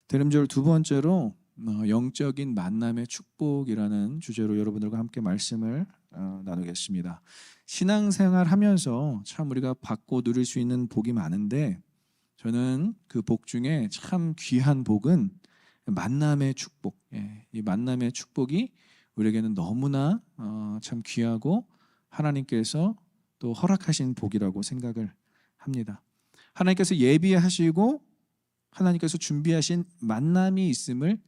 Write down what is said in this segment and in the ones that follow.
대림절 두 번째로 영적인 만남의 축복이라는 주제로 여러분들과 함께 말씀을 나누겠습니다. 신앙생활 하면서 참 우리가 받고 누릴 수 있는 복이 많은데 저는 그 복 중에 참 귀한 복은 만남의 축복. 이 만남의 축복이 우리에게는 너무나 참 귀하고 하나님께서 또 허락하신 복이라고 생각을 합니다. 하나님께서 예비하시고 하나님께서 준비하신 만남이 있음을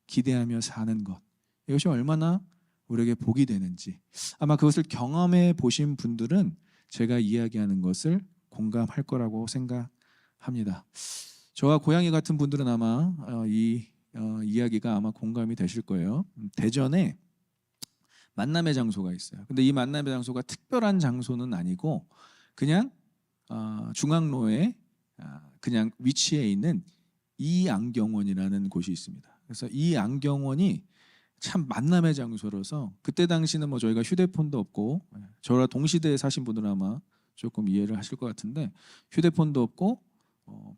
기대하며 사는 것, 이것이 얼마나 우리에게 복이 되는지 아마 그것을 경험해 보신 분들은 제가 이야기하는 것을 공감할 거라고 생각합니다. 저와 고양이 같은 분들은 아마 이 이야기가 아마 공감이 되실 거예요. 대전에 만남의 장소가 있어요. 근데 이 만남의 장소가 특별한 장소는 아니고 그냥 중앙로에 그냥 위치해 있는 이안경원이라는 곳이 있습니다. 그래서 이 안경원이 참 만남의 장소라서 그때 당시는 뭐 저희가 휴대폰도 없고 저랑 동시대에 사신 분들은 아마 조금 이해를 하실 것 같은데 휴대폰도 없고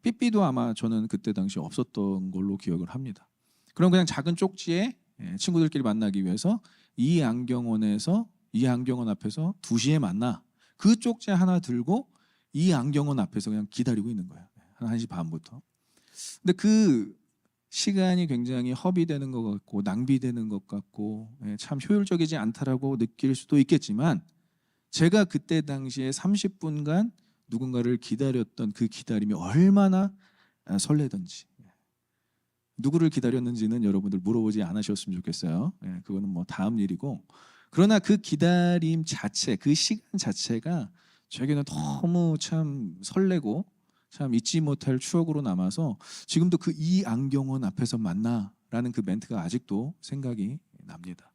삐삐도 아마 저는 그때 당시 없었던 걸로 기억을 합니다. 그럼 그냥 작은 쪽지에 친구들끼리 만나기 위해서 이 안경원에서 이 안경원 앞에서 2시에 만나 그 쪽지 하나 들고 이 안경원 앞에서 그냥 기다리고 있는 거예요. 한 1시 반부터. 근데 그 시간이 굉장히 허비되는 것 같고 낭비되는 것 같고 참 효율적이지 않다라고 느낄 수도 있겠지만 제가 그때 당시에 30분간 누군가를 기다렸던 그 기다림이 얼마나 설레던지, 누구를 기다렸는지는 여러분들 물어보지 않으셨으면 좋겠어요. 그거는 뭐 다음 일이고, 그러나 그 기다림 자체, 그 시간 자체가 저에게는 너무 참 설레고 참 잊지 못할 추억으로 남아서 지금도 그 이 안경원 앞에서 만나라는 그 멘트가 아직도 생각이 납니다.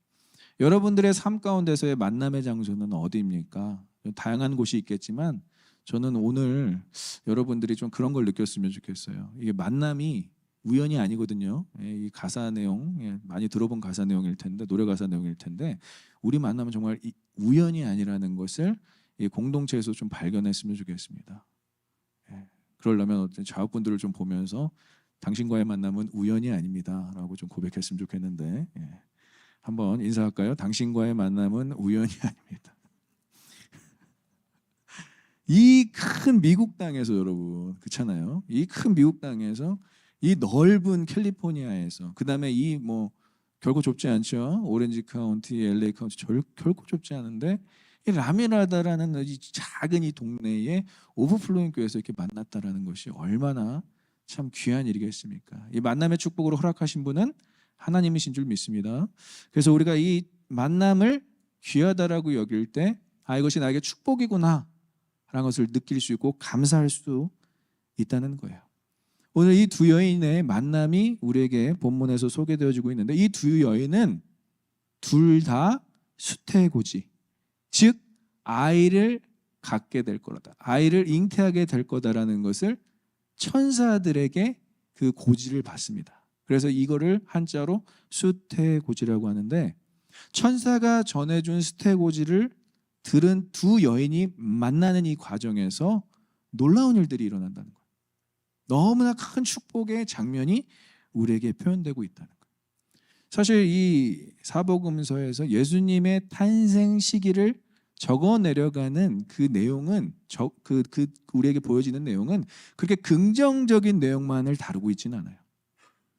여러분들의 삶 가운데서의 만남의 장소는 어디입니까? 다양한 곳이 있겠지만 저는 오늘 여러분들이 좀 그런 걸 느꼈으면 좋겠어요. 이게 만남이 우연이 아니거든요. 이 가사 내용 많이 들어본 가사 내용일 텐데, 노래 가사 내용일 텐데 우리 만남은 정말 우연이 아니라는 것을 이 공동체에서 좀 발견했으면 좋겠습니다. 그러려면 어떤 좌우분들을 좀 보면서 당신과의 만남은 우연이 아닙니다라고 좀 고백했으면 좋겠는데 한번 인사할까요? 당신과의 만남은 우연이 아닙니다. 이 큰 미국 땅에서 여러분 그렇잖아요. 이 큰 미국 땅에서 이 넓은 캘리포니아에서 그다음에 이 뭐 결코 좁지 않죠. 오렌지 카운티, LA 카운티 결코 좁지 않은데 이 라미라다라는 이 작은 이 동네에 오버플로잉 교회에서 이렇게 만났다라는 것이 얼마나 참 귀한 일이겠습니까? 이 만남의 축복으로 허락하신 분은 하나님이신 줄 믿습니다. 그래서 우리가 이 만남을 귀하다라고 여길 때 이것이 나에게 축복이구나 라는 것을 느낄 수 있고 감사할 수 있다는 거예요. 오늘 이 두 여인의 만남이 우리에게 본문에서 소개되어지고 있는데 이 두 여인은 둘 다 수태고지, 즉 아이를 갖게 될 거다, 아이를 잉태하게 될 거다라는 것을 천사들에게 그 고지를 받습니다. 그래서 이거를 한자로 수태고지라고 하는데 천사가 전해준 수태고지를 들은 두 여인이 만나는 이 과정에서 놀라운 일들이 일어난다는 거예요. 너무나 큰 축복의 장면이 우리에게 표현되고 있다는 거예요. 사실 이 사복음서에서 예수님의 탄생 시기를 적어 내려가는 그 내용은 우리에게 보여지는 내용은 그렇게 긍정적인 내용만을 다루고 있지는 않아요.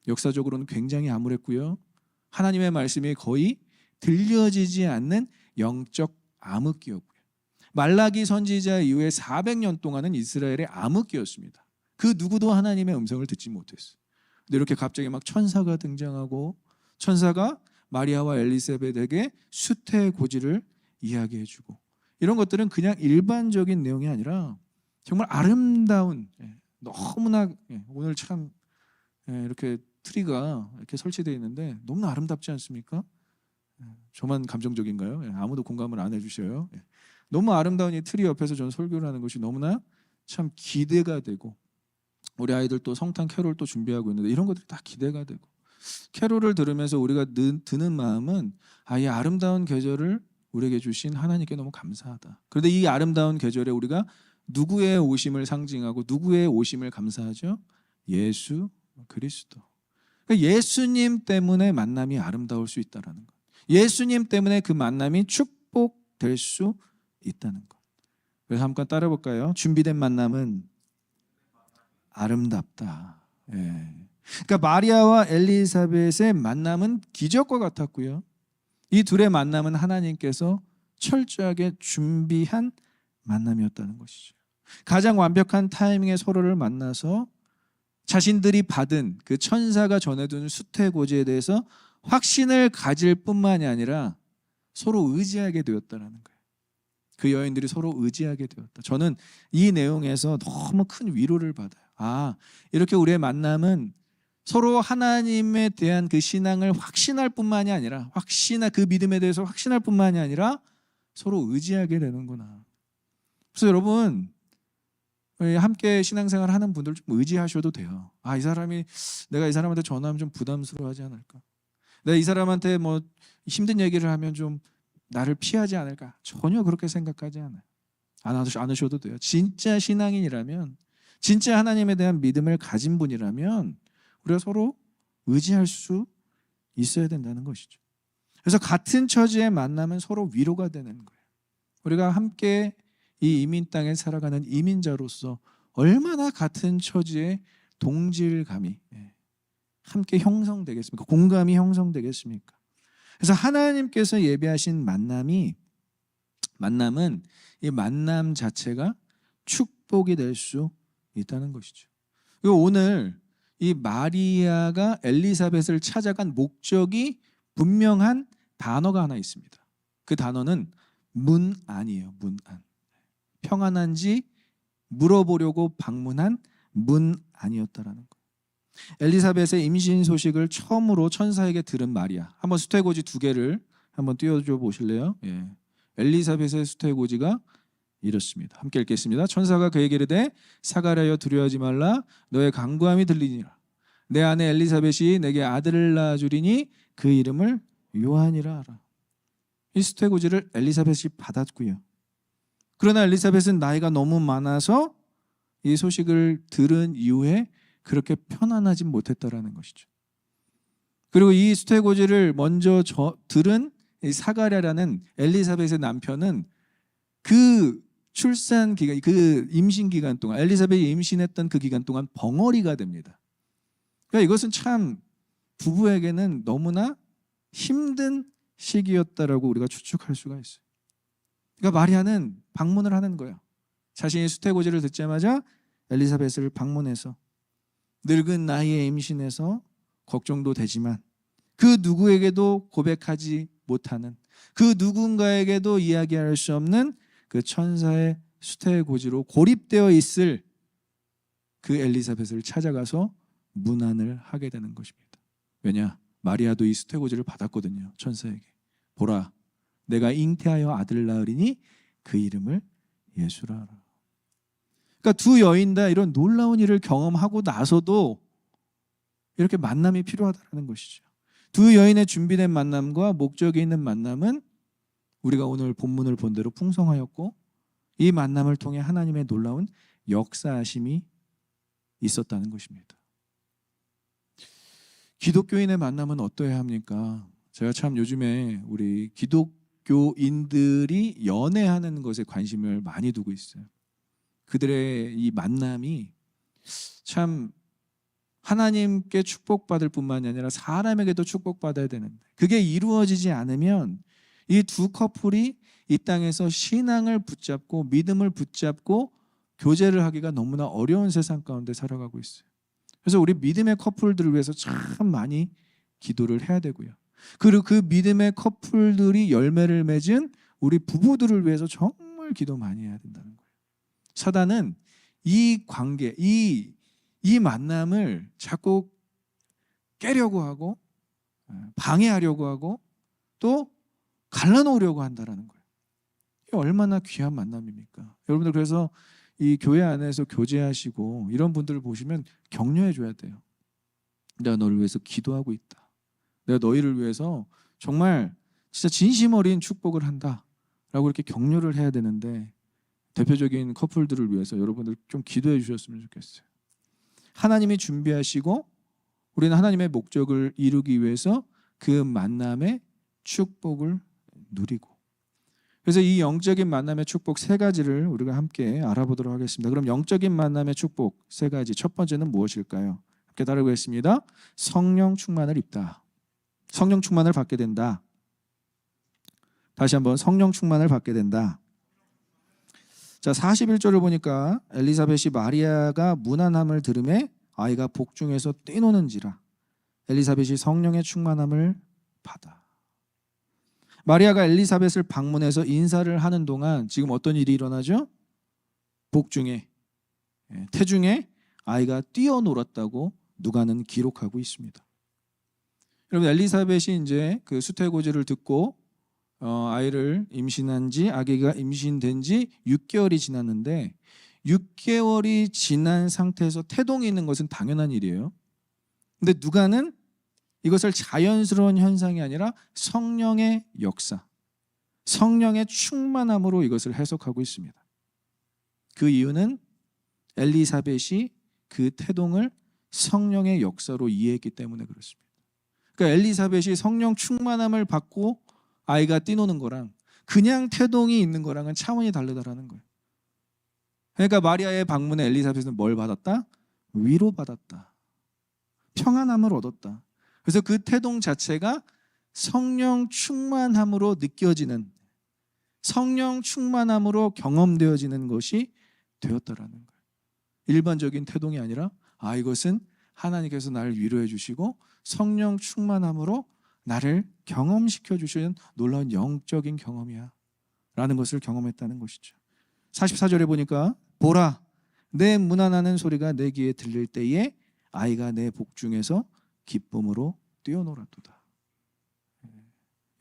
역사적으로는 굉장히 암울했고요. 하나님의 말씀이 거의 들려지지 않는 영적 암흑기였고요. 말라기 선지자 이후에 400년 동안은 이스라엘의 암흑기였습니다. 그 누구도 하나님의 음성을 듣지 못했어요. 근데 이렇게 갑자기 막 천사가 등장하고 천사가 마리아와 엘리사벳에게 수태고지를 이야기해주고 이런 것들은 그냥 일반적인 내용이 아니라 정말 아름다운 너무나 오늘 참 이렇게 트리가 이렇게 설치되어 있는데 너무나 아름답지 않습니까? 저만 감정적인가요? 아무도 공감을 안 해주셔요. 너무 아름다운 이 트리 옆에서 저는 설교를 하는 것이 너무나 참 기대가 되고 우리 아이들 또 성탄 캐롤 또 준비하고 있는데 이런 것들이 다 기대가 되고 캐롤을 들으면서 우리가 드는 마음은 이 아름다운 계절을 우리에게 주신 하나님께 너무 감사하다. 그런데 이 아름다운 계절에 우리가 누구의 오심을 상징하고 누구의 오심을 감사하죠? 예수 그리스도. 예수님 때문에 만남이 아름다울 수 있다는 것. 예수님 때문에 그 만남이 축복될 수 있다는 것. 그래서 한번 따라 볼까요? 준비된 만남은 아름답다. 예. 그러니까 마리아와 엘리사벳의 만남은 기적과 같았고요. 이 둘의 만남은 하나님께서 철저하게 준비한 만남이었다는 것이죠. 가장 완벽한 타이밍에 서로를 만나서 자신들이 받은 그 천사가 전해준 수태고지에 대해서 확신을 가질 뿐만이 아니라 서로 의지하게 되었다는 거예요. 그 여인들이 서로 의지하게 되었다. 저는 이 내용에서 너무 큰 위로를 받아요. 아, 이렇게 우리의 만남은 서로 하나님에 대한 그 신앙을 확신할 뿐만이 아니라 그 믿음에 대해서 확신할 뿐만이 아니라 서로 의지하게 되는구나. 그래서 여러분 함께 신앙생활 하는 분들 좀 의지하셔도 돼요. 아, 이 사람이 내가 이 사람한테 전화하면 좀 부담스러워하지 않을까? 내가 이 사람한테 뭐 힘든 얘기를 하면 좀 나를 피하지 않을까? 전혀 그렇게 생각하지 않아요. 안 하셔도 돼요. 진짜 신앙인이라면, 진짜 하나님에 대한 믿음을 가진 분이라면 우리가 서로 의지할 수 있어야 된다는 것이죠. 그래서 같은 처지에 만나면 서로 위로가 되는 거예요. 우리가 함께 이 이민 땅에 살아가는 이민자로서 얼마나 같은 처지에 동질감이 함께 형성되겠습니까? 공감이 형성되겠습니까? 그래서 하나님께서 예비하신 만남은 이 만남 자체가 축복이 될 수 있다는 것이죠. 그리고 오늘 이 마리아가 엘리사벳을 찾아간 목적이 분명한 단어가 하나 있습니다. 그 단어는 문안이에요. 문안. 평안한지 물어보려고 방문한 문안이었다라는 거예요. 엘리사벳의 임신 소식을 처음으로 천사에게 들은 마리아. 한번 수태고지 2개를 한번 띄워줘 보실래요? 예. 엘리사벳의 수태고지가 이렇습니다. 함께 읽겠습니다. 천사가 그에게 이르되 사가랴여 두려워하지 말라. 너의 간구함이 들리니라. 내 아내 엘리사벳이 내게 아들을 낳아주리니 그 이름을 요한이라 하라. 이 수태고지를 엘리사벳이 받았고요. 그러나 엘리사벳은 나이가 너무 많아서 이 소식을 들은 이후에 그렇게 편안하지 못했다라는 것이죠. 그리고 이 수태고지를 먼저 들은 사가랴라는 엘리사벳의 남편은 그 출산 기간, 그 임신 기간 동안, 엘리사벳이 임신했던 그 기간 동안 벙어리가 됩니다. 그러니까 이것은 참 부부에게는 너무나 힘든 시기였다라고 우리가 추측할 수가 있어요. 그러니까 마리아는 방문을 하는 거예요. 자신이 수태고지를 듣자마자 엘리사벳을 방문해서 늙은 나이에 임신해서 걱정도 되지만 그 누구에게도 고백하지 못하는, 그 누군가에게도 이야기할 수 없는 그 천사의 수태고지로 고립되어 있을 그 엘리사벳을 찾아가서 문안을 하게 되는 것입니다. 왜냐? 마리아도 이 수태고지를 받았거든요. 천사에게. 보라, 내가 잉태하여 아들을 낳으리니 그 이름을 예수라 하라. 그러니까 두 여인 다 이런 놀라운 일을 경험하고 나서도 이렇게 만남이 필요하다는 것이죠. 두 여인의 준비된 만남과 목적이 있는 만남은 우리가 오늘 본문을 본 대로 풍성하였고 이 만남을 통해 하나님의 놀라운 역사하심이 있었다는 것입니다. 기독교인의 만남은 어떠해야 합니까? 제가 참 요즘에 우리 기독교인들이 연애하는 것에 관심을 많이 두고 있어요. 그들의 이 만남이 참 하나님께 축복받을 뿐만이 아니라 사람에게도 축복받아야 되는데 그게 이루어지지 않으면 이 두 커플이 이 땅에서 신앙을 붙잡고 믿음을 붙잡고 교제를 하기가 너무나 어려운 세상 가운데 살아가고 있어요. 그래서 우리 믿음의 커플들을 위해서 참 많이 기도를 해야 되고요. 그리고 그 믿음의 커플들이 열매를 맺은 우리 부부들을 위해서 정말 기도 많이 해야 된다는 거예요. 사단은 이 관계, 이 만남을 자꾸 깨려고 하고 방해하려고 하고 또 갈라놓으려고 한다는 거예요. 이게 얼마나 귀한 만남입니까? 여러분들 그래서 이 교회 안에서 교제하시고 이런 분들을 보시면 격려해 줘야 돼요. 내가 너를 위해서 기도하고 있다. 내가 너희를 위해서 정말 진짜 진심 어린 축복을 한다라고 이렇게 격려를 해야 되는데 대표적인 커플들을 위해서 여러분들 좀 기도해 주셨으면 좋겠어요. 하나님이 준비하시고 우리는 하나님의 목적을 이루기 위해서 그 만남의 축복을 누리고, 그래서 이 영적인 만남의 축복 세 가지를 우리가 함께 알아보도록 하겠습니다. 그럼 영적인 만남의 축복 세 가지, 첫 번째는 무엇일까요? 함께 따라하겠습니다. 성령 충만을 입다. 성령 충만을 받게 된다. 다시 한번, 성령 충만을 받게 된다. 자, 41절을 보니까 엘리사벳이 마리아가 문안함을 들음에 아이가 복중에서 뛰노는지라. 엘리사벳이 성령의 충만함을 받아. 마리아가 엘리사벳을 방문해서 인사를 하는 동안 지금 어떤 일이 일어나죠? 복중에, 태중에 아이가 뛰어놀았다고 누가는 기록하고 있습니다. 여러분, 엘리사벳이 이제 그 수태고지를 듣고 아이를 임신한 지, 아기가 임신된 지 6개월이 지났는데, 6개월이 지난 상태에서 태동이 있는 것은 당연한 일이에요. 근데 누가는 이것을 자연스러운 현상이 아니라 성령의 역사, 성령의 충만함으로 이것을 해석하고 있습니다. 그 이유는 엘리사벳이 그 태동을 성령의 역사로 이해했기 때문에 그렇습니다. 그러니까 엘리사벳이 성령 충만함을 받고 아이가 뛰노는 거랑 그냥 태동이 있는 거랑은 차원이 다르다라는 거예요. 그러니까 마리아의 방문에 엘리사벳은 뭘 받았다? 위로받았다. 평안함을 얻었다. 그래서 그 태동 자체가 성령 충만함으로 느껴지는, 성령 충만함으로 경험되어지는 것이 되었다라는 거예요. 일반적인 태동이 아니라 이것은 하나님께서 나를 위로해 주시고 성령 충만함으로 나를 경험시켜 주시는 놀라운 영적인 경험이야 라는 것을 경험했다는 것이죠. 44절에 보니까 보라, 내 문안하는 소리가 내 귀에 들릴 때에 아이가 내 복중에서 기쁨으로 뛰어놀았도다.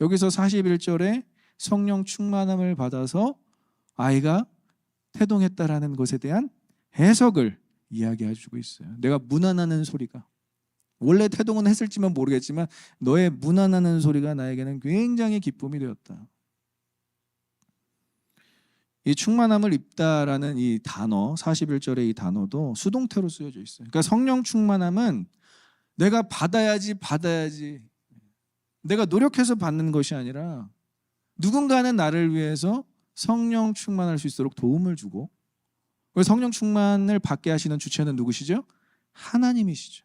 여기서 41절에 성령 충만함을 받아서 아이가 태동했다라는 것에 대한 해석을 이야기해주고 있어요. 내가 문안하는 소리가, 원래 태동은 했을지만 모르겠지만 너의 문안하는 소리가 나에게는 굉장히 기쁨이 되었다. 이 충만함을 입다라는 이 단어, 41절의 이 단어도 수동태로 쓰여져 있어요. 그러니까 성령 충만함은 내가 받아야지 내가 노력해서 받는 것이 아니라 누군가는 나를 위해서 성령 충만할 수 있도록 도움을 주고, 성령 충만을 받게 하시는 주체는 누구시죠? 하나님이시죠.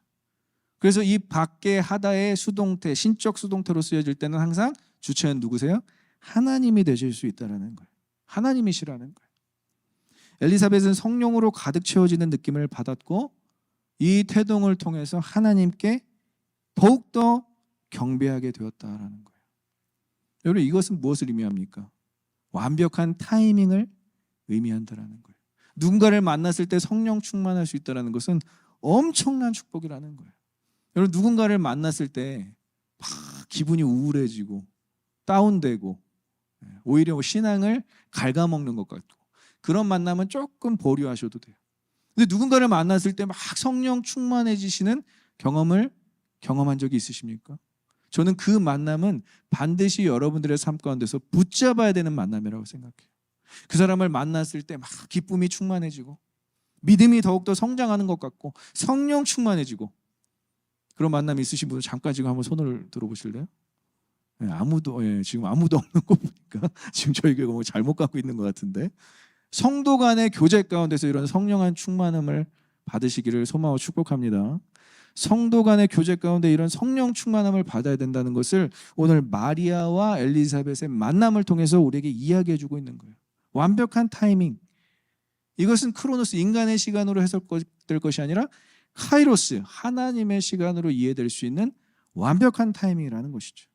그래서 이 받게 하다의 수동태, 신적 수동태로 쓰여질 때는 항상 주체는 누구세요? 하나님이 되실 수 있다는 거예요. 하나님이시라는 거예요. 엘리사벳은 성령으로 가득 채워지는 느낌을 받았고, 이 태동을 통해서 하나님께 더욱더 경배하게 되었다라는 거예요. 여러분, 이것은 무엇을 의미합니까? 완벽한 타이밍을 의미한다라는 거예요. 누군가를 만났을 때 성령 충만할 수 있다는 것은 엄청난 축복이라는 거예요. 여러분, 누군가를 만났을 때 막 기분이 우울해지고 다운되고 오히려 신앙을 갉아먹는 것 같고, 그런 만남은 조금 보류하셔도 돼요. 근데 누군가를 만났을 때 막 성령 충만해지시는 경험을 경험한 적이 있으십니까? 저는 그 만남은 반드시 여러분들의 삶 가운데서 붙잡아야 되는 만남이라고 생각해요. 그 사람을 만났을 때 막 기쁨이 충만해지고 믿음이 더욱더 성장하는 것 같고 성령 충만해지고, 그런 만남이 있으신 분들 잠깐 지금 한번 손을 들어보실래요? 지금 아무도 없는 거 보니까 지금 저희 교회가 뭐 잘못 갖고 있는 것 같은데, 성도 간의 교제 가운데서 이런 성령한 충만함을 받으시기를 소망하고 축복합니다. 성도 간의 교제 가운데 이런 성령 충만함을 받아야 된다는 것을 오늘 마리아와 엘리사벳의 만남을 통해서 우리에게 이야기해 주고 있는 거예요. 완벽한 타이밍, 이것은 크로노스, 인간의 시간으로 해석될 것이 아니라 카이로스, 하나님의 시간으로 이해될 수 있는 완벽한 타이밍이라는 것이죠.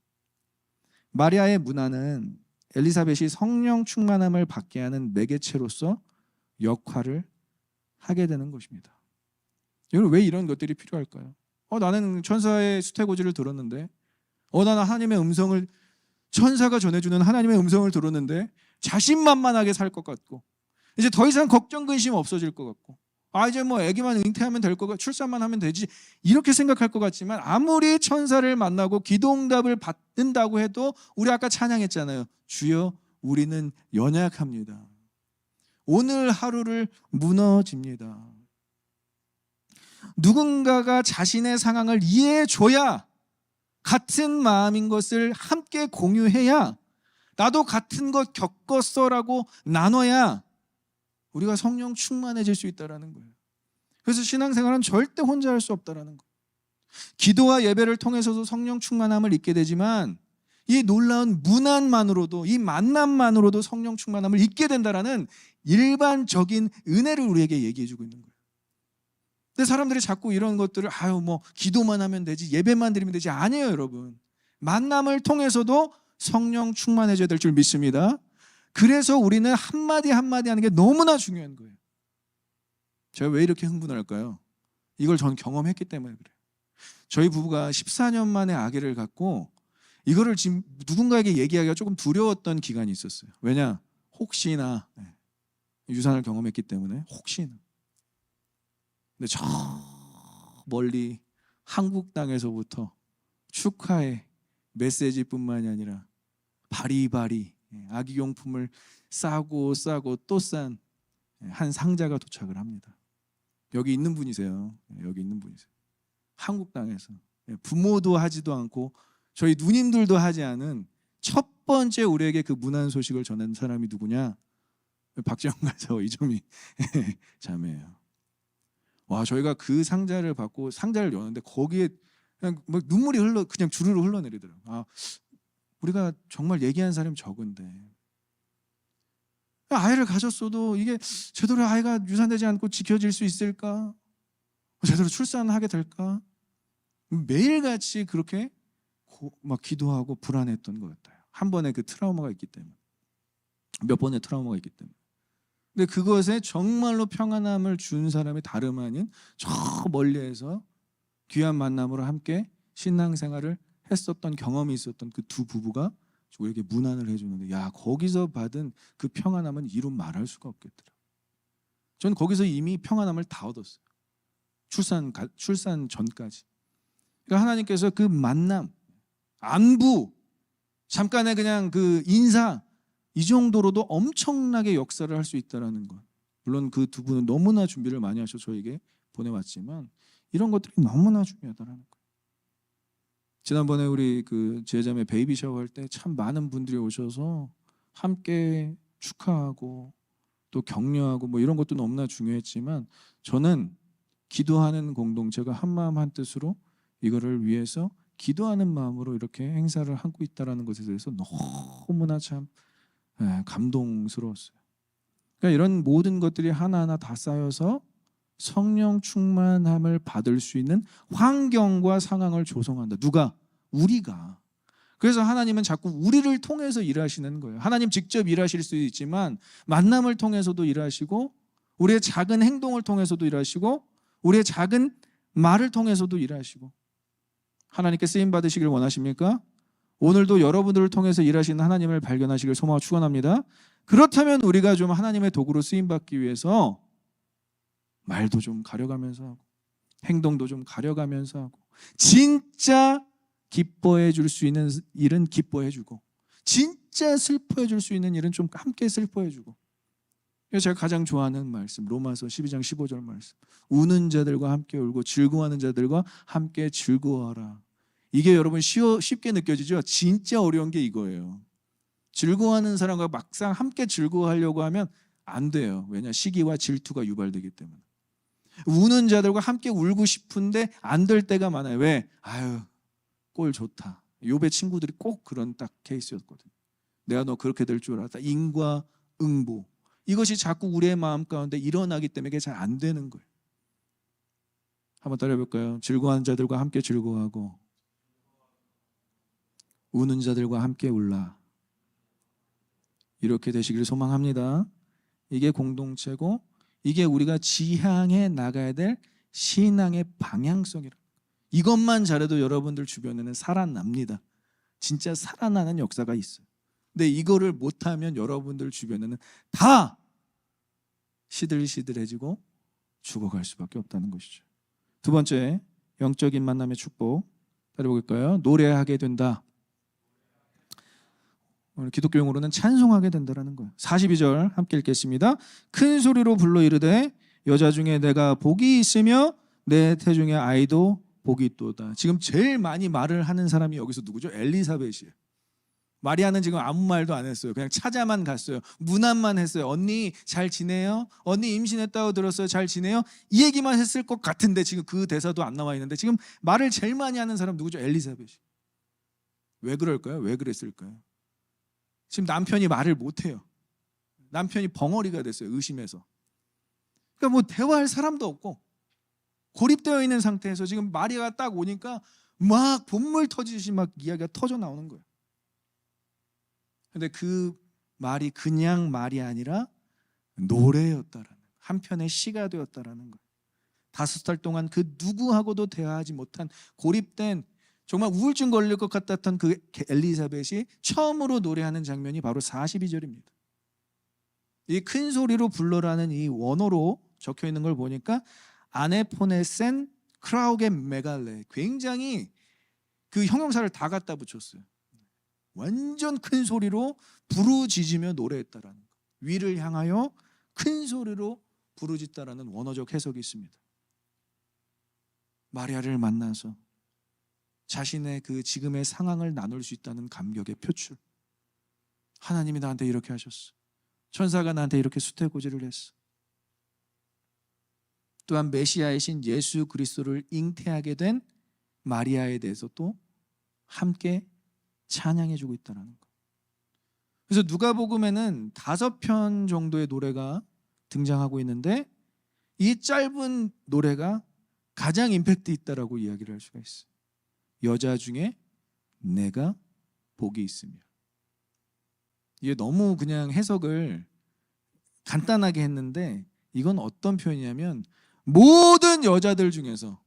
마리아의 문안은 엘리사벳이 성령 충만함을 받게 하는 매개체로서 역할을 하게 되는 것입니다. 여러분, 왜 이런 것들이 필요할까요? 나는 천사의 수태고지를 들었는데, 나는 하나님의 음성을, 천사가 전해주는 하나님의 음성을 들었는데 자신만만하게 살 것 같고, 이제 더 이상 걱정 근심 없어질 것 같고, 이제 뭐 아기만 잉태하면 될 거고 출산만 하면 되지, 이렇게 생각할 것 같지만, 아무리 천사를 만나고 기도응답을 받는다고 해도 우리 아까 찬양했잖아요. 주여, 우리는 연약합니다. 오늘 하루를 무너집니다. 누군가가 자신의 상황을 이해해줘야, 같은 마음인 것을 함께 공유해야, 나도 같은 것 겪었어라고 나눠야 우리가 성령 충만해질 수 있다는 거예요. 그래서 신앙생활은 절대 혼자 할 수 없다는 거예요. 기도와 예배를 통해서도 성령 충만함을 잊게 되지만, 이 놀라운 문안만으로도, 이 만남만으로도 성령 충만함을 잊게 된다는 일반적인 은혜를 우리에게 얘기해 주고 있는 거예요. 근데 사람들이 자꾸 이런 것들을 기도만 하면 되지, 예배만 드리면 되지. 아니에요, 여러분. 만남을 통해서도 성령 충만해져야 될 줄 믿습니다. 그래서 우리는 한마디 한마디 하는 게 너무나 중요한 거예요. 제가 왜 이렇게 흥분할까요? 이걸 전 경험했기 때문에 그래요. 저희 부부가 14년 만에 아기를 갖고 이거를 지금 누군가에게 얘기하기가 조금 두려웠던 기간이 있었어요. 왜냐? 혹시나 유산을 경험했기 때문에 혹시나. 근데 저 멀리 한국 땅에서부터 축하의 메시지뿐만이 아니라 바리바리 아기용품을 싸고 또 싼 한 상자가 도착을 합니다. 여기 있는 분이세요. 여기 있는 분이세요. 한국 땅에서 부모도 하지도 않고 저희 누님들도 하지 않은 첫 번째 우리에게 그 문안 소식을 전한 사람이 누구냐? 박지영 가서 이정미 자매예요. 와, 저희가 그 상자를 받고 상자를 여는데 거기에 그냥 막 눈물이 그냥 주르르 흘러내리더라고요. 우리가 정말 얘기한 사람이 적은데 아이를 가졌어도 이게 제대로 아이가 유산되지 않고 지켜질 수 있을까? 제대로 출산하게 될까? 매일같이 그렇게 막 기도하고 불안했던 것 같아요. 한 번의 그 트라우마가 있기 때문에, 몇 번의 트라우마가 있기 때문에. 근데 그것에 정말로 평안함을 준 사람이 다름 아닌 저 멀리에서 귀한 만남으로 함께 신앙생활을 했었던 경험이 있었던 그 두 부부가 우리에게 문안을 해주는데, 거기서 받은 그 평안함은 이루 말할 수가 없겠더라고요. 전 거기서 이미 평안함을 다 얻었어요. 출산 전까지. 그러니까 하나님께서 그 만남, 안부, 잠깐의 그냥 그 인사, 이 정도로도 엄청나게 역사를 할 수 있다는 것. 물론 그 두 분은 너무나 준비를 많이 하셔서 저에게 보내왔지만 이런 것들이 너무나 중요하다는 거예요. 지난번에 우리 그 제자매 베이비 샤워 할 때 참 많은 분들이 오셔서 함께 축하하고 또 격려하고 이런 것도 너무나 중요했지만, 저는 기도하는 공동체가 한마음 한뜻으로 이거를 위해서 기도하는 마음으로 이렇게 행사를 하고 있다는 것에 대해서 너무나 참 감동스러웠어요. 그러니까 이런 모든 것들이 하나하나 다 쌓여서 성령 충만함을 받을 수 있는 환경과 상황을 조성한다. 누가? 우리가. 그래서 하나님은 자꾸 우리를 통해서 일하시는 거예요. 하나님 직접 일하실 수도 있지만 만남을 통해서도 일하시고, 우리의 작은 행동을 통해서도 일하시고, 우리의 작은 말을 통해서도 일하시고. 하나님께 쓰임 받으시길 원하십니까? 오늘도 여러분들을 통해서 일하시는 하나님을 발견하시길 소망하고 축원합니다. 그렇다면 우리가 좀 하나님의 도구로 쓰임 받기 위해서 말도 좀 가려가면서 하고, 행동도 좀 가려가면서 하고, 진짜 기뻐해 줄 수 있는 일은 기뻐해 주고, 진짜 슬퍼해 줄 수 있는 일은 좀 함께 슬퍼해 주고. 그래서 제가 가장 좋아하는 말씀, 로마서 12장 15절 말씀. 우는 자들과 함께 울고 즐거워하는 자들과 함께 즐거워하라. 이게 여러분 쉽게 느껴지죠? 진짜 어려운 게 이거예요. 즐거워하는 사람과 막상 함께 즐거워하려고 하면 안 돼요. 왜냐? 시기와 질투가 유발되기 때문에. 우는 자들과 함께 울고 싶은데 안 될 때가 많아요. 왜? 꼴 좋다. 욥의 친구들이 꼭 그런 딱 케이스였거든요. 내가 너 그렇게 될 줄 알았다. 인과응보. 이것이 자꾸 우리의 마음 가운데 일어나기 때문에 이게 잘 안 되는 거예요. 한번 따라해볼까요? 즐거워하는 자들과 함께 즐거워하고 우는 자들과 함께 울라. 이렇게 되시기를 소망합니다. 이게 공동체고, 이게 우리가 지향해 나가야 될 신앙의 방향성이라. 이것만 잘해도 여러분들 주변에는 살아납니다. 진짜 살아나는 역사가 있어요. 근데 이거를 못하면 여러분들 주변에는 다 시들시들해지고 죽어갈 수밖에 없다는 것이죠. 두 번째, 영적인 만남의 축복 따라볼까요? 노래하게 된다. 오늘 기독교 용어로는 찬송하게 된다는 거예요. 42절 함께 읽겠습니다. 큰 소리로 불러 이르되 여자 중에 내가 복이 있으며 내 태중의 아이도 복이 있도다. 지금 제일 많이 말을 하는 사람이 여기서 누구죠? 엘리사벳이에요. 마리아는 지금 아무 말도 안 했어요. 그냥 찾아만 갔어요. 문안만 했어요. 언니 잘 지내요? 언니 임신했다고 들었어요. 잘 지내요? 이 얘기만 했을 것 같은데 지금 그 대사도 안 나와 있는데 지금 말을 제일 많이 하는 사람 누구죠? 엘리사벳이. 왜 그럴까요? 왜 그랬을까요? 지금 남편이 말을 못해요. 남편이 벙어리가 됐어요. 의심해서. 그러니까 뭐 대화할 사람도 없고 고립되어 있는 상태에서 지금 마리아가 딱 오니까 막 본물 터지듯이 막 이야기가 터져 나오는 거예요. 근데 그 말이 그냥 말이 아니라 노래였다라는, 한편의 시가 되었다라는 거예요. 5달 동안 그 누구하고도 대화하지 못한 고립된, 정말 우울증 걸릴 것 같았던 그 엘리사벳이 처음으로 노래하는 장면이 바로 42절입니다. 이 큰 소리로 불러라는 이 원어로 적혀 있는 걸 보니까 아네포네센 크라우게 메갈레, 굉장히 그 형용사를 다 갖다 붙였어요. 완전 큰 소리로 부르짖으며 노래했다라는 거. 위를 향하여 큰 소리로 부르짖다라는 원어적 해석이 있습니다. 마리아를 만나서 자신의 그 지금의 상황을 나눌 수 있다는 감격의 표출. 하나님이 나한테 이렇게 하셨어. 천사가 나한테 이렇게 수태고지를 했어. 또한 메시아이신 예수 그리스도를 잉태하게 된 마리아에 대해서도 함께 찬양해주고 있다는 거. 그래서 누가복음에는 5편 정도의 노래가 등장하고 있는데 이 짧은 노래가 가장 임팩트 있다라고 이야기를 할 수가 있어요. 여자 중에 내가 복이 있으며. 이게 너무 그냥 해석을 간단하게 했는데 이건 어떤 표현이냐면 모든 여자들 중에서,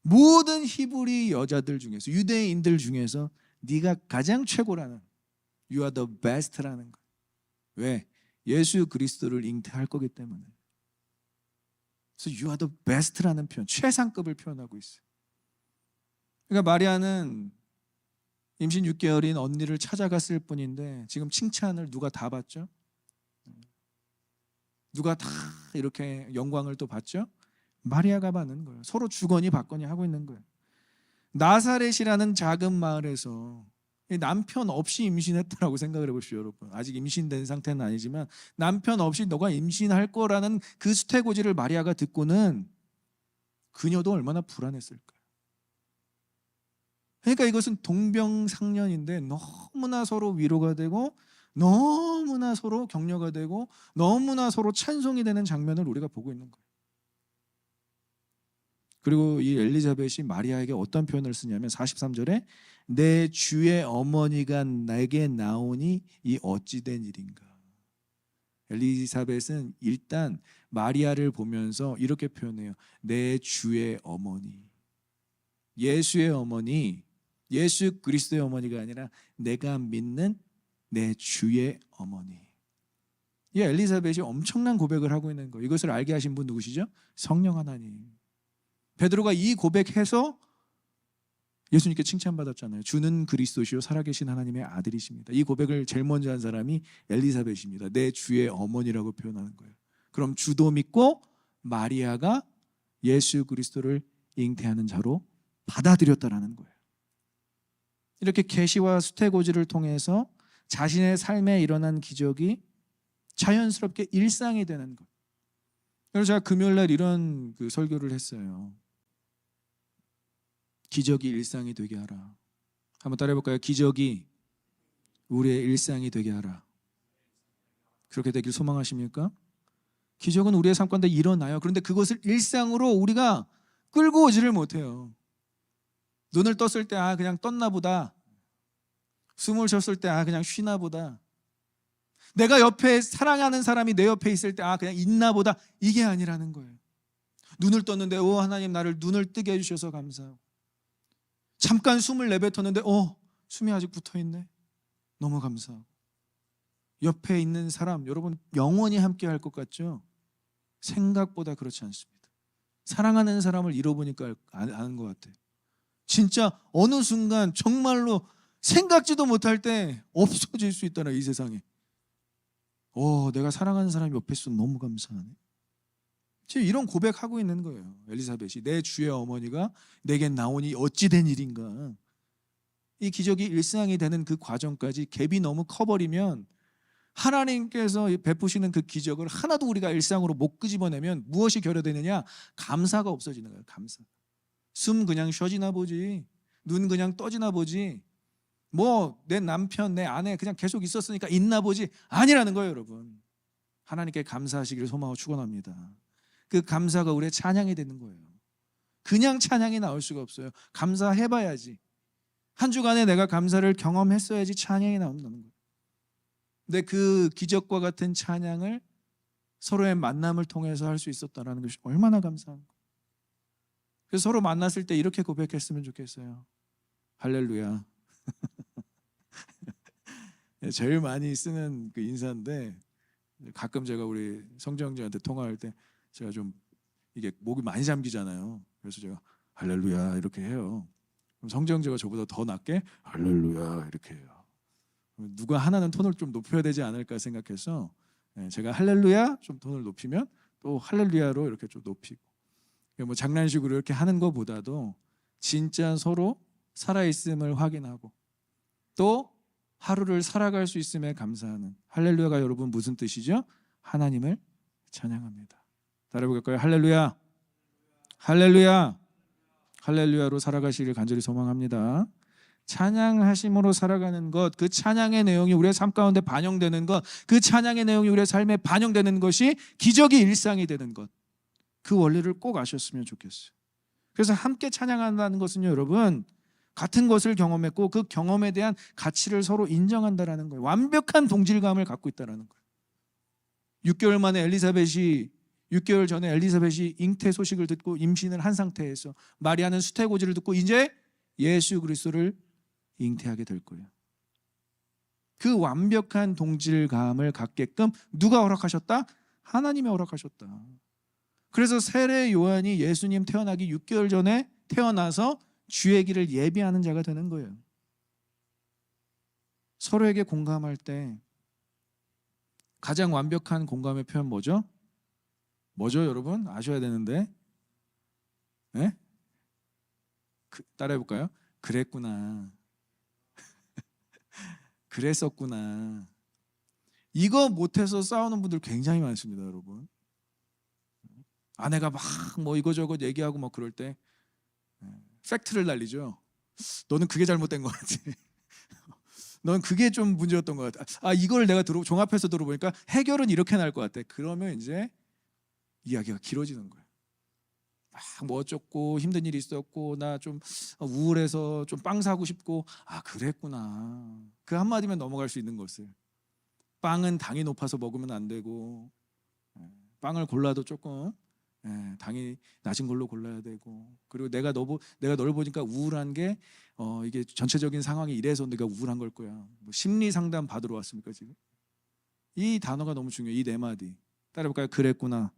모든 히브리 여자들 중에서, 유대인들 중에서 네가 가장 최고라는, You are the best라는 거예요. 왜? 예수 그리스도를 잉태할 거기 때문에. 그래서 You are the best라는 표현, 최상급을 표현하고 있어요. 그러니까 마리아는 임신 6개월인 언니를 찾아갔을 뿐인데 지금 칭찬을 누가 다 받죠? 누가 다 이렇게 영광을 또 받죠? 마리아가 받는 거예요. 서로 주거니 받거니 하고 있는 거예요. 나사렛이라는 작은 마을에서 남편 없이 임신했다라고 생각을 해보십시오, 여러분. 아직 임신된 상태는 아니지만 남편 없이 너가 임신할 거라는 그 수태고지를 마리아가 듣고는 그녀도 얼마나 불안했을까요? 그러니까 이것은 동병상련인데 너무나 서로 위로가 되고 너무나 서로 격려가 되고 너무나 서로 찬송이 되는 장면을 우리가 보고 있는 거예요. 그리고 이 엘리자벳이 마리아에게 어떤 표현을 쓰냐면 43절에 내 주의 어머니가 내게 나오니 이 어찌된 일인가. 엘리사벳은 일단 마리아를 보면서 이렇게 표현해요. 내 주의 어머니. 예수의 어머니, 예수 그리스도의 어머니가 아니라 내가 믿는 내 주의 어머니. 이 엘리사벳이 엄청난 고백을 하고 있는 거예요. 이것을 알게 하신 분 누구시죠? 성령 하나님. 베드로가 이 고백해서 예수님께 칭찬받았잖아요. 주는 그리스도시요 살아계신 하나님의 아들이십니다. 이 고백을 제일 먼저 한 사람이 엘리사벳입니다. 내 주의 어머니라고 표현하는 거예요. 그럼 주도 믿고 마리아가 예수 그리스도를 잉태하는 자로 받아들였다라는 거예요. 이렇게 계시와 수태고지를 통해서 자신의 삶에 일어난 기적이 자연스럽게 일상이 되는 것. 그래서 제가 금요일날 이런 설교를 했어요. 기적이 일상이 되게 하라. 한번 따라해볼까요? 기적이 우리의 일상이 되게 하라. 그렇게 되길 소망하십니까? 기적은 우리의 삶 가운데 일어나요. 그런데 그것을 일상으로 우리가 끌고 오지를 못해요. 눈을 떴을 때 그냥 떴나 보다. 숨을 쉬었을 때 그냥 쉬나 보다. 내가 옆에 사랑하는 사람이 내 옆에 있을 때 그냥 있나 보다. 이게 아니라는 거예요. 눈을 떴는데 하나님 나를 눈을 뜨게 해주셔서 감사하고, 잠깐 숨을 내뱉었는데 숨이 아직 붙어있네. 너무 감사하고, 옆에 있는 사람, 여러분 영원히 함께 할 것 같죠? 생각보다 그렇지 않습니다. 사랑하는 사람을 잃어보니까 아는 것 같아요. 진짜 어느 순간 정말로 생각지도 못할 때 없어질 수 있다나, 이 세상에. 내가 사랑하는 사람이 옆에 있으면 너무 감사하네. 지금 이런 고백하고 있는 거예요. 엘리사벳이 내 주의 어머니가 내겐 나오니 어찌 된 일인가. 이 기적이 일상이 되는 그 과정까지 갭이 너무 커버리면 하나님께서 베푸시는 그 기적을 하나도 우리가 일상으로 못 끄집어내면 무엇이 결여되느냐? 감사가 없어지는 거예요. 감사. 숨 그냥 쉬어지나 보지, 눈 그냥 떠지나 보지, 뭐 내 남편 내 아내 그냥 계속 있었으니까 있나 보지, 아니라는 거예요. 여러분, 하나님께 감사하시기를 소망하고 축원합니다. 그 감사가 우리의 찬양이 되는 거예요. 그냥 찬양이 나올 수가 없어요. 감사해봐야지, 한 주간에 내가 감사를 경험했어야지 찬양이 나온다는 거예요. 근데 그 기적과 같은 찬양을 서로의 만남을 통해서 할 수 있었다는 것이 얼마나 감사한 거예요. 그래서 서로 만났을 때 이렇게 고백했으면 좋겠어요. 할렐루야. 제일 많이 쓰는 그 인사인데, 가끔 제가 우리 성정형제한테 통화할 때 제가 좀 이게 목이 많이 잠기잖아요. 그래서 제가 할렐루야 이렇게 해요. 그럼 성정형제가 저보다 더 낮게 할렐루야 이렇게 해요. 누가 하나는 톤을 좀 높여야 되지 않을까 생각해서 제가 할렐루야 좀 톤을 높이면 또 할렐루야로 이렇게 좀 높이고, 뭐 장난식으로 이렇게 하는 것보다도 진짜 서로 살아있음을 확인하고 또 하루를 살아갈 수 있음에 감사하는, 할렐루야가 여러분 무슨 뜻이죠? 하나님을 찬양합니다. 따라해볼까요? 할렐루야, 할렐루야, 할렐루야로 살아가시길 간절히 소망합니다. 찬양하심으로 살아가는 것, 그 찬양의 내용이 우리의 삶 가운데 반영되는 것, 그 찬양의 내용이 우리의 삶에 반영되는 것이 기적이 일상이 되는 것, 그 원리를 꼭 아셨으면 좋겠어요. 그래서 함께 찬양한다는 것은요, 여러분, 같은 것을 경험했고 그 경험에 대한 가치를 서로 인정한다라는 거예요. 완벽한 동질감을 갖고 있다는 거예요. 6개월 만에 6개월 전에 엘리사벳이 잉태 소식을 듣고 임신을 한 상태에서 마리아는 수태고지를 듣고 이제 예수 그리스도를 잉태하게 될 거예요. 그 완벽한 동질감을 갖게끔 누가 허락하셨다? 하나님이 허락하셨다. 그래서 세례 요한이 예수님 태어나기 6개월 전에 태어나서 주의 길을 예비하는 자가 되는 거예요. 서로에게 공감할 때 가장 완벽한 공감의 표현 뭐죠? 뭐죠, 여러분? 아셔야 되는데. 네? 따라해볼까요? 그랬구나. 그랬었구나. 이거 못해서 싸우는 분들 굉장히 많습니다, 여러분. 아내가 막 뭐 이거저거 얘기하고 막 그럴 때 팩트를 날리죠. 너는 그게 잘못된 것 같아. 넌 그게 좀 문제였던 것 같아. 아, 이걸 내가 종합해서 들어보니까 해결은 이렇게 날 것 같아. 그러면 이제 이야기가 길어지는 거예요. 막 뭐 어쩌고 힘든 일이 있었고 나 좀 우울해서 좀 빵 사고 싶고, 아 그랬구나. 그 한마디면 넘어갈 수 있는 것을, 빵은 당이 높아서 먹으면 안 되고, 빵을 골라도 조금 당이 낮은 걸로 골라야 되고, 그리고 내가 너를 보니까 우울한 게 이게 전체적인 상황이 이래서 내가 우울한 걸 거야. 뭐 심리 상담 받으러 왔습니까 지금? 이 단어가 너무 중요해요. 이 네 마디 따라해볼까요? 그랬구나.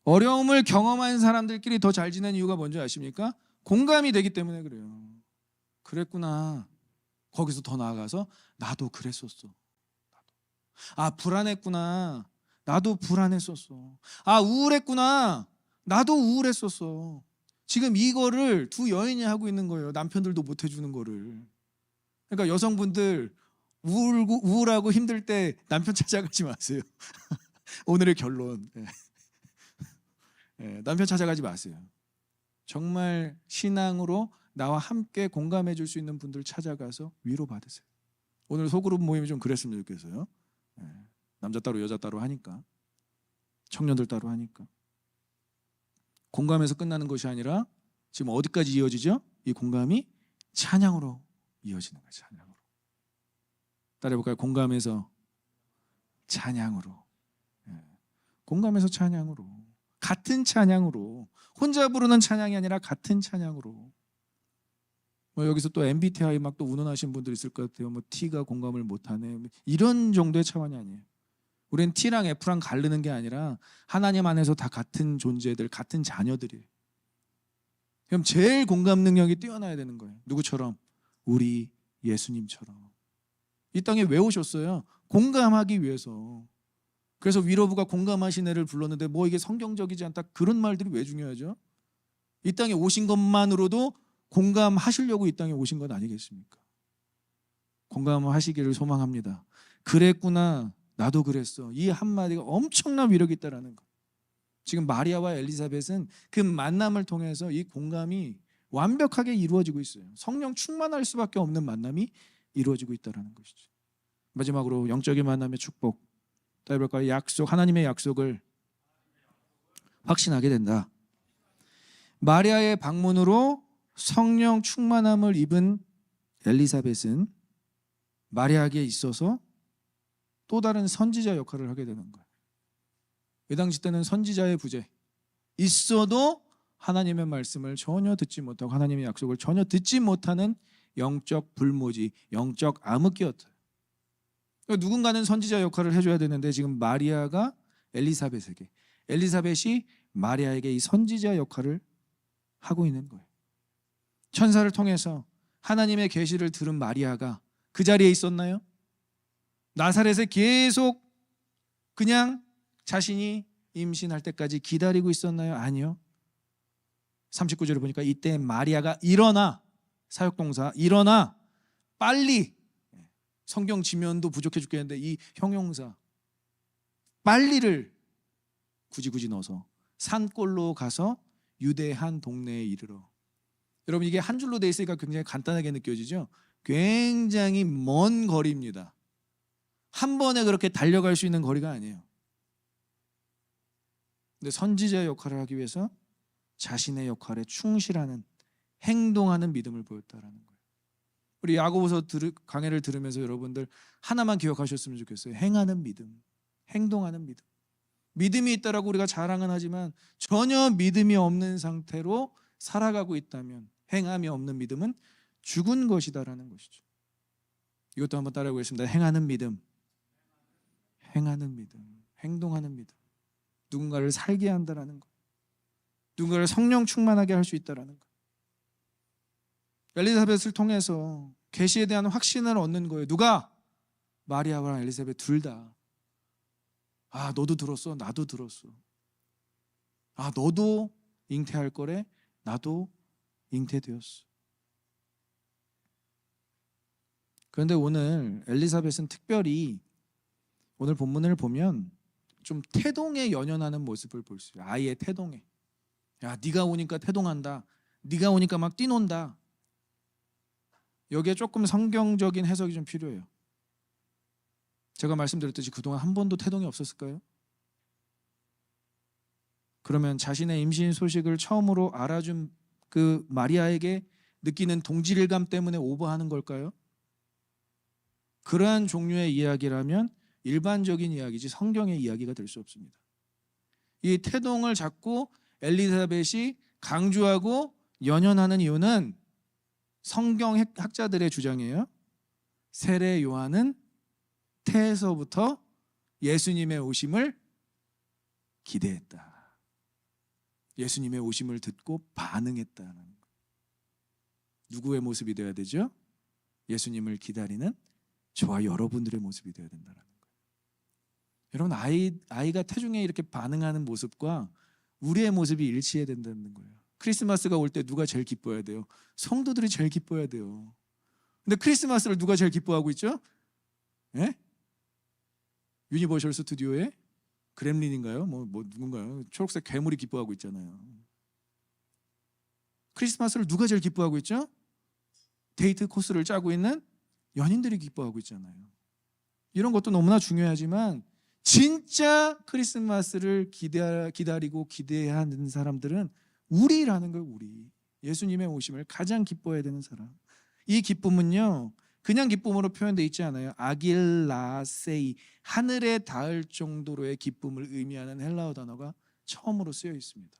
어려움을 경험한 사람들끼리 더 잘 지내는 이유가 뭔지 아십니까? 공감이 되기 때문에 그래요. 그랬구나. 거기서 더 나아가서 나도 그랬었어. 아, 불안했구나. 나도 불안했었어. 아, 우울했구나. 나도 우울했었어. 지금 이거를 두 여인이 하고 있는 거예요. 남편들도 못 해주는 거를. 그러니까 여성분들 우울하고 힘들 때 남편 찾아가지 마세요. 오늘의 결론. 남편 찾아가지 마세요. 정말 신앙으로 나와 함께 공감해 줄 수 있는 분들 찾아가서 위로 받으세요. 오늘 소그룹 모임이 좀 그랬으면 좋겠어요. 남자 따로 여자 따로 하니까, 청년들 따로 하니까. 공감에서 끝나는 것이 아니라 지금 어디까지 이어지죠? 이 공감이 찬양으로 이어지는 거예요. 찬양으로. 따라해볼까요? 공감에서 찬양으로. 공감에서 찬양으로. 같은 찬양으로. 혼자 부르는 찬양이 아니라 같은 찬양으로. 뭐 여기서 또 MBTI 막 또 운운하신 분들 있을 것 같아요. 뭐 T가 공감을 못하네. 이런 정도의 차원이 아니에요. 우리는 T랑 F랑 가르는 게 아니라 하나님 안에서 다 같은 존재들, 같은 자녀들이에요. 그럼 제일 공감 능력이 뛰어나야 되는 거예요. 누구처럼? 우리 예수님처럼. 이 땅에 왜 오셨어요? 공감하기 위해서. 그래서 위로부가 공감하시네를 불렀는데 뭐 이게 성경적이지 않다 그런 말들이 왜 중요하죠? 이 땅에 오신 것만으로도 공감하시려고 이 땅에 오신 것 아니겠습니까? 공감하시기를 소망합니다. 그랬구나, 나도 그랬어. 이 한마디가 엄청난 위력이 있다라는 거. 지금 마리아와 엘리사벳은 그 만남을 통해서 이 공감이 완벽하게 이루어지고 있어요. 성령 충만할 수밖에 없는 만남이 이루어지고 있다는 것이죠. 마지막으로 영적인 만남의 축복, 따라볼까요? 약속, 하나님의 약속을 확신하게 된다. 마리아의 방문으로 성령 충만함을 입은 엘리사벳은 마리아에게 있어서 또 다른 선지자 역할을 하게 되는 거예요. 이 당시 때는 선지자의 부재, 있어도 하나님의 말씀을 전혀 듣지 못하고 하나님의 약속을 전혀 듣지 못하는 영적 불모지, 영적 암흑기였어요. 누군가는 선지자 역할을 해줘야 되는데 지금 마리아가 엘리사벳에게, 엘리사벳이 마리아에게 이 선지자 역할을 하고 있는 거예요. 천사를 통해서 하나님의 계시를 들은 마리아가 그 자리에 있었나요? 나사렛에 계속 그냥 자신이 임신할 때까지 기다리고 있었나요? 아니요. 39절을 보니까 이때 마리아가 일어나, 사역동사 일어나, 빨리, 성경 지면도 부족해 죽겠는데 이 형용사 빨리를 굳이 넣어서 산골로 가서 유대 한 동네에 이르러. 여러분 이게 한 줄로 돼 있으니까 굉장히 간단하게 느껴지죠? 굉장히 먼 거리입니다. 한 번에 그렇게 달려갈 수 있는 거리가 아니에요. 근데 선지자의 역할을 하기 위해서 자신의 역할에 충실하는, 행동하는 믿음을 보였다라는 거예요. 우리 야고보서 강해를 들으면서 여러분들 하나만 기억하셨으면 좋겠어요. 행하는 믿음, 행동하는 믿음. 믿음이 있다라고 우리가 자랑은 하지만 전혀 믿음이 없는 상태로 살아가고 있다면 행함이 없는 믿음은 죽은 것이다라는 것이죠. 이것도 한번 따라해 보겠습니다. 행하는 믿음, 행하는 믿음, 행동하는 믿음. 누군가를 살게 한다라는 것, 누군가를 성령 충만하게 할 수 있다라는 것. 엘리사벳을 통해서 계시에 대한 확신을 얻는 거예요. 누가? 마리아와 엘리사벳 둘 다. 아, 너도 들었어? 나도 들었어. 아, 너도 잉태할 거래? 나도 잉태되었어. 그런데 오늘 엘리사벳은 특별히 오늘 본문을 보면 좀 태동에 연연하는 모습을 볼 수 있어요. 아이의 태동에. 야, 네가 오니까 태동한다. 네가 오니까 막 뛰논다. 여기에 조금 성경적인 해석이 좀 필요해요. 제가 말씀드렸듯이 그동안 한 번도 태동이 없었을까요? 그러면 자신의 임신 소식을 처음으로 알아준 그 마리아에게 느끼는 동질감 때문에 오버하는 걸까요? 그러한 종류의 이야기라면 일반적인 이야기지 성경의 이야기가 될 수 없습니다. 이 태동을 자꾸 엘리사벳이 강조하고 연연하는 이유는 성경 학자들의 주장이에요. 세례 요한은 태에서부터 예수님의 오심을 기대했다. 예수님의 오심을 듣고 반응했다는 거. 누구의 모습이 되어야 되죠? 예수님을 기다리는 저와 여러분들의 모습이 되어야 된다는 거예요. 여러분 아이가 태중에 이렇게 반응하는 모습과 우리의 모습이 일치해야 된다는 거예요. 크리스마스가 올 때 누가 제일 기뻐해야 돼요? 성도들이 제일 기뻐해야 돼요. 근데 크리스마스를 누가 제일 기뻐하고 있죠? 예? 유니버셜 스튜디오의 그렘린인가요? 뭐 누군가요? 초록색 괴물이 기뻐하고 있잖아요. 크리스마스를 누가 제일 기뻐하고 있죠? 데이트 코스를 짜고 있는 연인들이 기뻐하고 있잖아요. 이런 것도 너무나 중요하지만 진짜 크리스마스를 기다리고 기대하는 사람들은 우리라는 거예요. 우리. 예수님의 오심을 가장 기뻐해야 되는 사람. 이 기쁨은요, 그냥 기쁨으로 표현되어 있지 않아요. 아길라세이, 하늘에 닿을 정도로의 기쁨을 의미하는 헬라어 단어가 처음으로 쓰여 있습니다.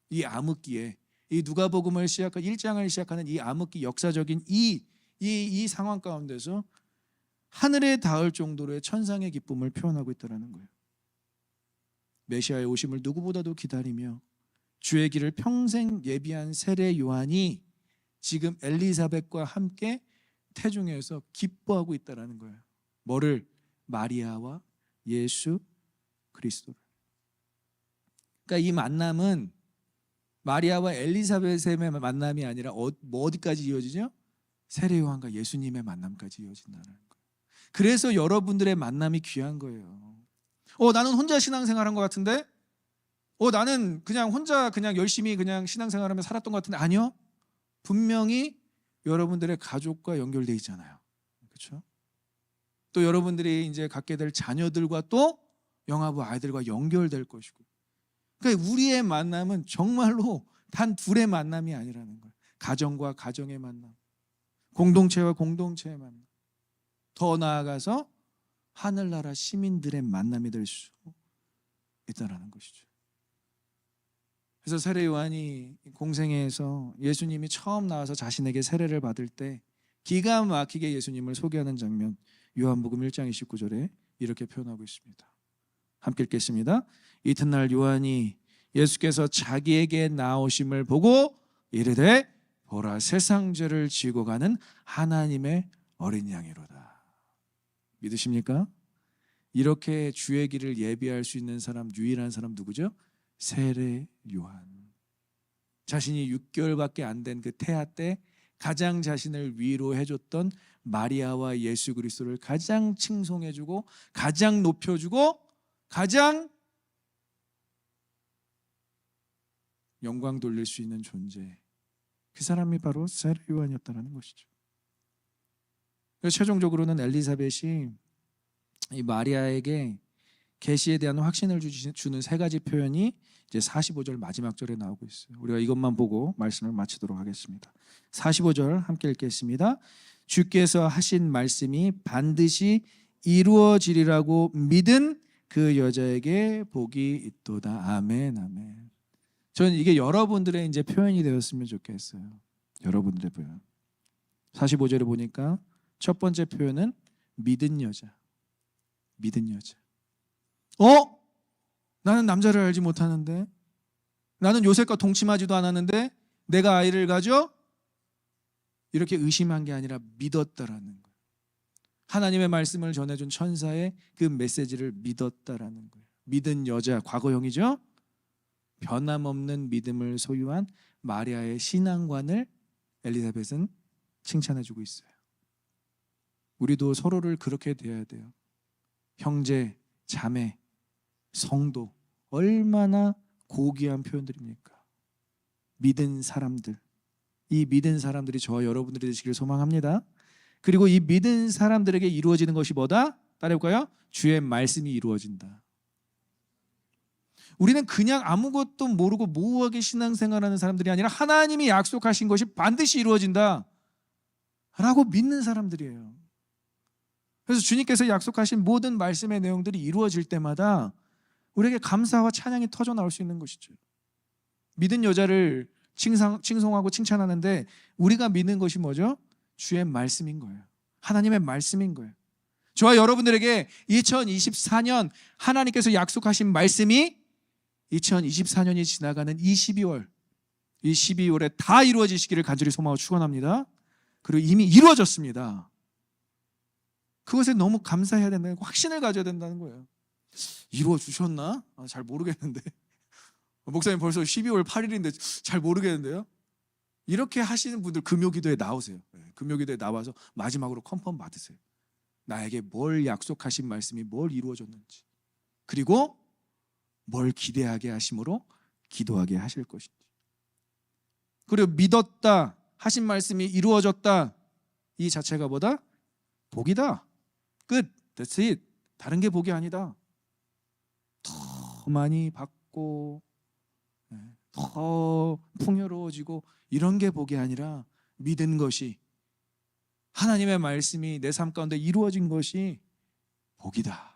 이 암흑기에, 이 누가복음을 시작한 1장을 시작하는 이 암흑기 역사적인 이 상황 가운데서 하늘에 닿을 정도로의 천상의 기쁨을 표현하고 있다는 거예요. 메시아의 오심을 누구보다도 기다리며 주의 길을 평생 예비한 세례 요한이 지금 엘리사벳과 함께 태중에서 기뻐하고 있다는 거예요. 뭐를? 마리아와 예수 그리스도를. 그러니까 이 만남은 마리아와 엘리사벳의 만남이 아니라 어디까지 이어지죠? 세례 요한과 예수님의 만남까지 이어진다는 거예요. 그래서 여러분들의 만남이 귀한 거예요. 나는 혼자 신앙생활한 것 같은데, 나는 그냥 혼자 그냥 열심히 그냥 신앙생활하며 살았던 것 같은데, 아니요. 분명히 여러분들의 가족과 연결돼 있잖아요. 그렇죠? 또 여러분들이 이제 갖게 될 자녀들과 또 영아부 아이들과 연결될 것이고. 그러니까 우리의 만남은 정말로 단 둘의 만남이 아니라는 거예요. 가정과 가정의 만남, 공동체와 공동체의 만남, 더 나아가서 하늘나라 시민들의 만남이 될 수 있다는 것이죠. 그래서 세례 요한이 공생애에서 예수님이 처음 나와서 자신에게 세례를 받을 때 기가 막히게 예수님을 소개하는 장면, 요한복음 1장 29절에 이렇게 표현하고 있습니다. 함께 읽겠습니다. 이튿날 요한이 예수께서 자기에게 나오심을 보고 이르되 보라, 세상 죄를 지고 가는 하나님의 어린 양이로다. 믿으십니까? 이렇게 주의 길을 예비할 수 있는 사람, 유일한 사람 누구죠? 세례 요한. 자신이 6개월밖에 안 된 그 태아 때 가장 자신을 위로해줬던 마리아와 예수 그리스도를 가장 칭송해주고 가장 높여주고 가장 영광 돌릴 수 있는 존재, 그 사람이 바로 세례 요한이었다는 것이죠. 그래서 최종적으로는 엘리사벳이 이 마리아에게 계시에 대한 확신을 주는 세 가지 표현이 이제 45절 마지막 절에 나오고 있어요. 우리가 이것만 보고 말씀을 마치도록 하겠습니다. 45절 함께 읽겠습니다. 주께서 하신 말씀이 반드시 이루어지리라고 믿은 그 여자에게 복이 있도다. 아멘, 아멘. 저는 이게 여러분들의 이제 표현이 되었으면 좋겠어요. 여러분들의 표현. 45절에 보니까 첫 번째 표현은 믿은 여자. 믿은 여자. 나는 남자를 알지 못하는데, 나는 요셉과 동침하지도 않았는데 내가 아이를 가져? 이렇게 의심한 게 아니라 믿었다라는 거예요. 하나님의 말씀을 전해준 천사의 그 메시지를 믿었다라는 거예요. 믿은 여자, 과거형이죠. 변함없는 믿음을 소유한 마리아의 신앙관을 엘리사벳은 칭찬해주고 있어요. 우리도 서로를 그렇게 대해야 돼요. 형제, 자매, 성도, 얼마나 고귀한 표현들입니까? 믿은 사람들. 이 믿은 사람들이 저와 여러분들이 되시길 소망합니다. 그리고 이 믿은 사람들에게 이루어지는 것이 뭐다? 따라해볼까요? 주의 말씀이 이루어진다. 우리는 그냥 아무것도 모르고 모호하게 신앙생활하는 사람들이 아니라 하나님이 약속하신 것이 반드시 이루어진다 라고 믿는 사람들이에요. 그래서 주님께서 약속하신 모든 말씀의 내용들이 이루어질 때마다 우리에게 감사와 찬양이 터져 나올 수 있는 것이죠. 믿은 여자를 칭송하고 칭찬하는데 우리가 믿는 것이 뭐죠? 주의 말씀인 거예요. 하나님의 말씀인 거예요. 저와 여러분들에게 2024년 하나님께서 약속하신 말씀이 2024년이 지나가는 이 12월, 이 12월에 다 이루어지시기를 간절히 소망하고 축원합니다. 그리고 이미 이루어졌습니다. 그것에 너무 감사해야 된다는, 확신을 가져야 된다는 거예요. 이루어주셨나? 잘 모르겠는데. 목사님 벌써 12월 8일인데 잘 모르겠는데요. 이렇게 하시는 분들 금요기도에 나오세요. 금요기도에 나와서 마지막으로 컨펌 받으세요. 나에게 뭘 약속하신 말씀이 뭘 이루어졌는지, 그리고 뭘 기대하게 하심으로 기도하게 하실 것인지. 그리고 믿었다, 하신 말씀이 이루어졌다, 이 자체가 뭐다? 복이다. 끝. That's it. 다른 게 복이 아니다. 더 많이 받고 더 풍요로워지고 이런 게 복이 아니라 믿은 것이, 하나님의 말씀이 내 삶 가운데 이루어진 것이 복이다.